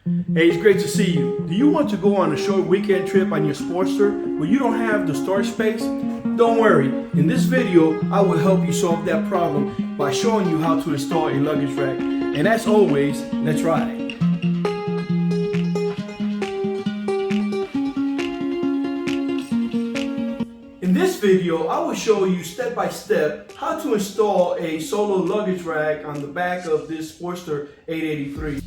Hey, it's great to see you. Do you want to go on a short weekend trip on your Sportster but you don't have the storage space? Don't worry. In this video, I will help you solve that problem by showing you how to install a luggage rack. And as always, let's ride. In this video, I will show you step by step how to install a solo luggage rack on the back of this Sportster 883.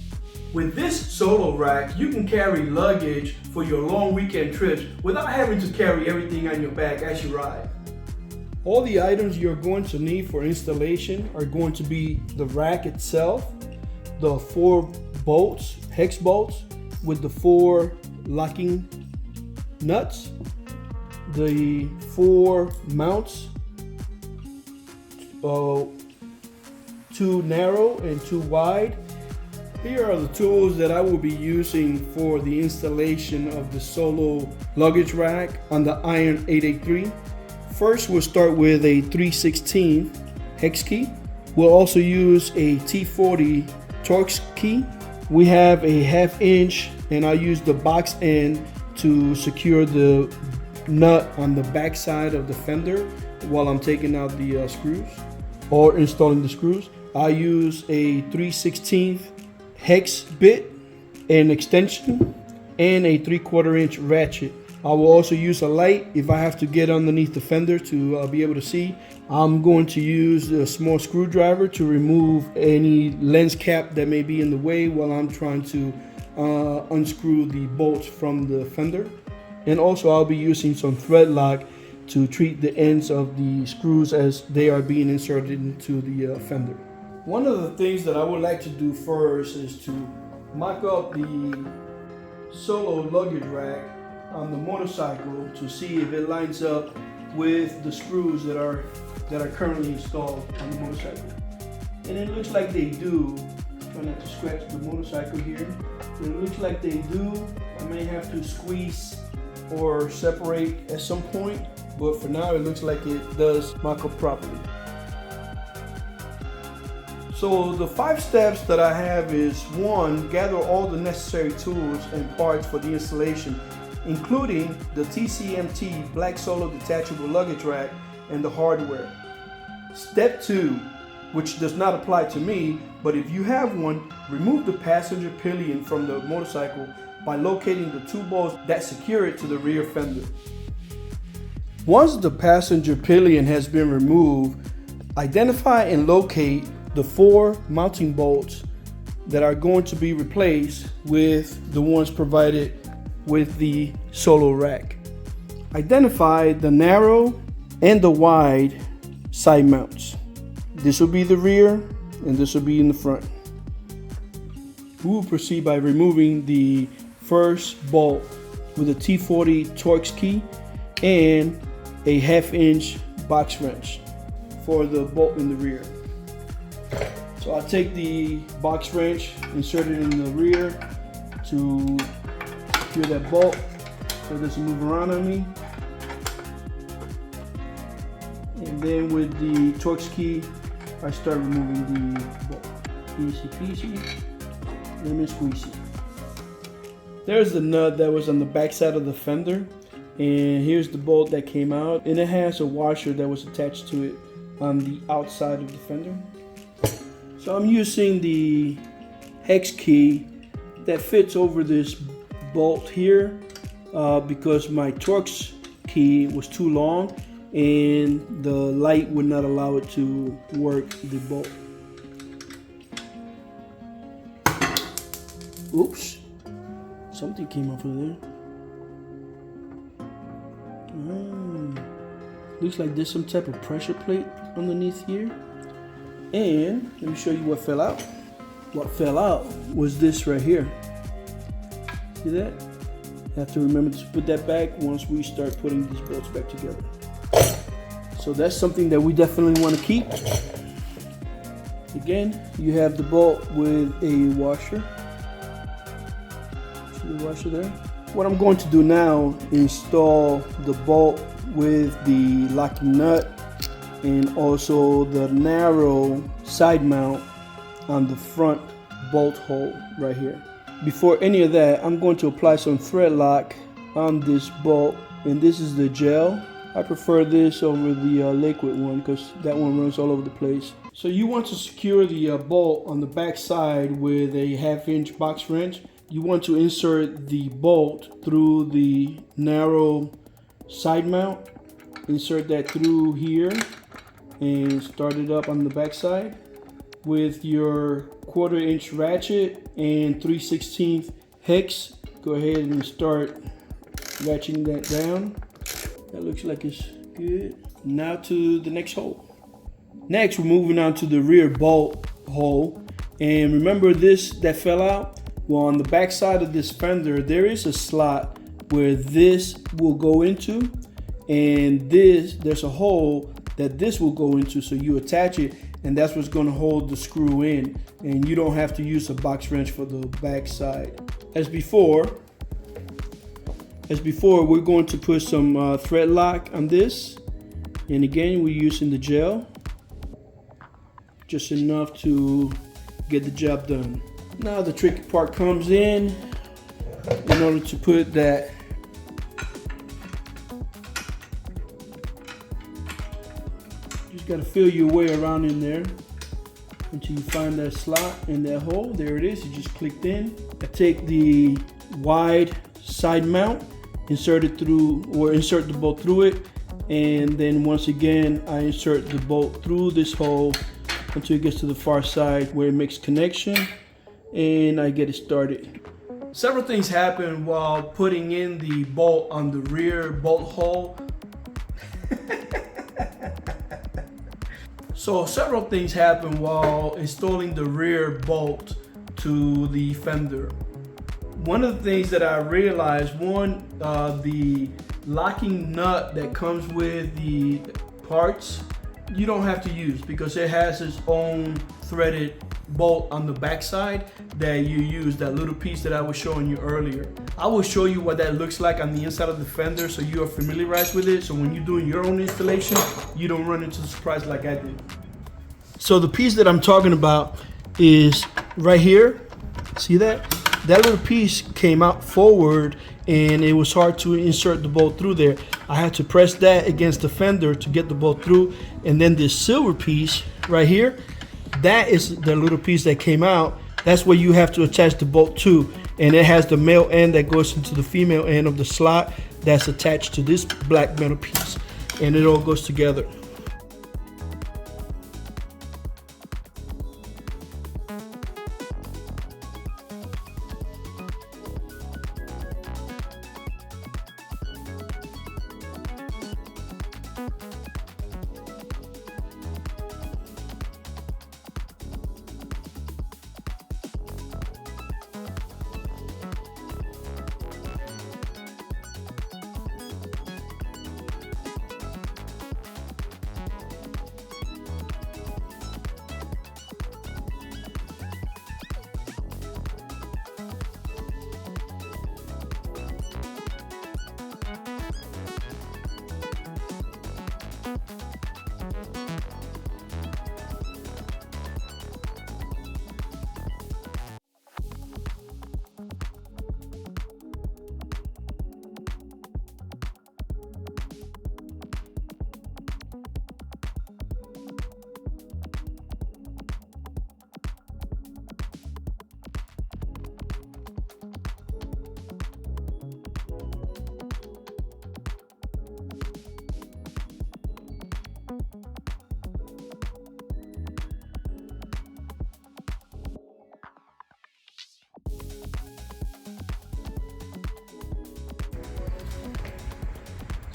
With this solo rack, you can carry luggage for your long weekend trips without having to carry everything on your back as you ride. All the items you're going to need for installation are going to be the rack itself, the 4 bolts, hex bolts with the 4 locking nuts, the 4 mounts, 2 narrow and 2 wide. Here are the tools that I will be using for the installation of the solo luggage rack on the Iron 883. First, we'll start with a 3/16 hex key. We'll also use a T40 Torx key. We have a 1/2 inch, and I'll use the box end to secure the nut on the back side of the fender while I'm taking out the screws or installing the screws. I use a 3/16 hex bit, an extension, and a 3/4 inch ratchet. I will also use a light if I have to get underneath the fender to be able to see. I'm going to use a small screwdriver to remove any lens cap that may be in the way while I'm trying to unscrew the bolts from the fender. And also I'll be using some thread lock to treat the ends of the screws as they are being inserted into the fender. One of the things that I would like to do first is to mock up the solo luggage rack on the motorcycle to see if it lines up with the screws that are currently installed on the motorcycle. And it looks like they do. Try not to scratch the motorcycle here. It looks like they do. I may have to squeeze or separate at some point, but for now it looks like it does mock up properly. So the 5 steps that I have is: 1, gather all the necessary tools and parts for the installation, including the TCMT black solo detachable luggage rack and the hardware. Step 2, which does not apply to me, but if you have one, remove the passenger pillion from the motorcycle by locating the 2 bolts that secure it to the rear fender. Once the passenger pillion has been removed, identify and locate the 4 mounting bolts that are going to be replaced with the ones provided with the solo rack. Identify the narrow and the wide side mounts. This will be the rear and this will be in the front. We will proceed by removing the first bolt with a T40 Torx key and a 1/2 inch box wrench for the bolt in the rear. So I'll take the box wrench, insert it in the rear to secure that bolt so it doesn't move around on me. And then with the Torx key, I start removing the bolt. Easy peasy, lemon squeezy. There's the nut that was on the back side of the fender, and here's the bolt that came out, and it has a washer that was attached to it on the outside of the fender. So I'm using the hex key that fits over this bolt here because my Torx key was too long and the light would not allow it to work the bolt. Oops, something came off of there. Looks like there's some type of pressure plate underneath here. And let me show you what fell out. What fell out was this right here. See that? You have to remember to put that back once we start putting these bolts back together. So that's something that we definitely want to keep. Again, you have the bolt with a washer. See the washer there? What I'm going to do now is install the bolt with the locking nut and also the narrow side mount on the front bolt hole right here. before any of that, I'm going to apply some thread lock on this bolt, and this is the gel. I prefer this over the liquid one because that one runs all over the place. So you want to secure the bolt on the back side with a 1/2" box wrench. You want to insert the bolt through the narrow side mount. Insert that through here and start it up on the back side. With your 1/4" ratchet and 3/16 hex, go ahead and start ratcheting that down. That looks like it's good. Now to the next hole. Next, we're moving on to the rear bolt hole. And remember this that fell out? Well, on the back side of this fender, there is a slot where this will go into, and there's a hole that this will go into. So you attach it, and that's what's going to hold the screw in, and you don't have to use a box wrench for the back side. As before, we're going to put some thread lock on this, and again we're using the gel, just enough to get the job done. Now the tricky part comes in order to put that just got to feel your way around in there until you find that slot in that hole. There it is. You just clicked in. I take the wide side mount, insert it through, or insert the bolt through it, and then once again I insert the bolt through this hole until it gets to the far side where it makes connection, and I get it started. Several things happen while putting in the bolt on the rear bolt hole. So several things happen while installing the rear bolt to the fender. One of the things that I realized, the locking nut that comes with the parts, you don't have to use because it has its own threaded bolt on the back side that you use, that little piece that I was showing you earlier. I will show you what that looks like on the inside of the fender so you are familiarized with it, so when you're doing your own installation, you don't run into the surprise like I did. So the piece that I'm talking about is right here. See that? That little piece came out forward and it was hard to insert the bolt through there. I had to press that against the fender to get the bolt through. And then this silver piece right here, that is the little piece that came out. That's where you have to attach the bolt to. And it has the male end that goes into the female end of the slot that's attached to this black metal piece. And it all goes together.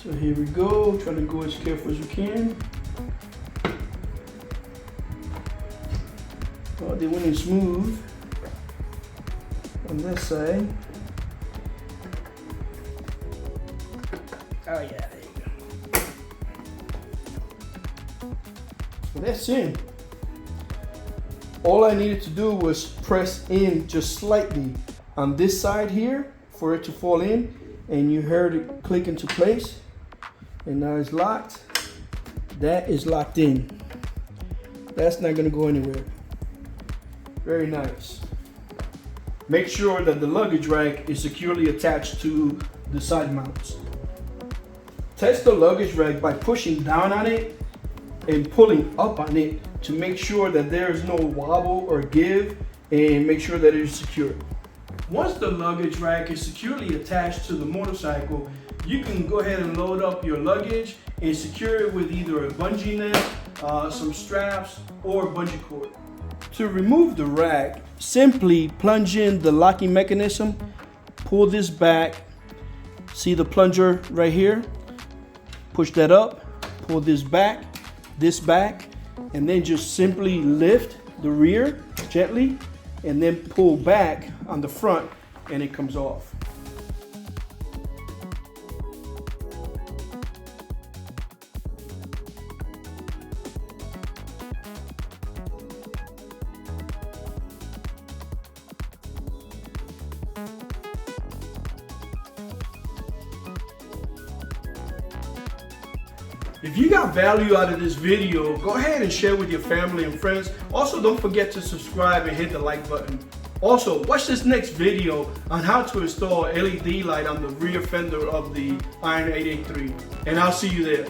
So here we go, trying to go as careful as we can. Oh, they went in smooth on that side. Oh yeah, there you go. So that's in. All I needed to do was press in just slightly on this side here for it to fall in, and you heard it click into place. And now it's locked. That is locked in. That's not gonna go anywhere. Very nice. make sure that the luggage rack is securely attached to the side mounts. Test the luggage rack by pushing down on it and pulling up on it to make sure that there is no wobble or give, and make sure that it is secure. Once the luggage rack is securely attached to the motorcycle, you can go ahead and load up your luggage and secure it with either a bungee net, some straps, or bungee cord. To remove the rack, simply plunge in the locking mechanism, pull this back, see the plunger right here, push that up, pull this back, and then just simply lift the rear gently and then pull back on the front and it comes off. If you got value out of this video, go ahead and share with your family and friends. Also, don't forget to subscribe and hit the like button. Also, watch this next video on how to install a LED light on the rear fender of the Iron 883. And I'll see you there.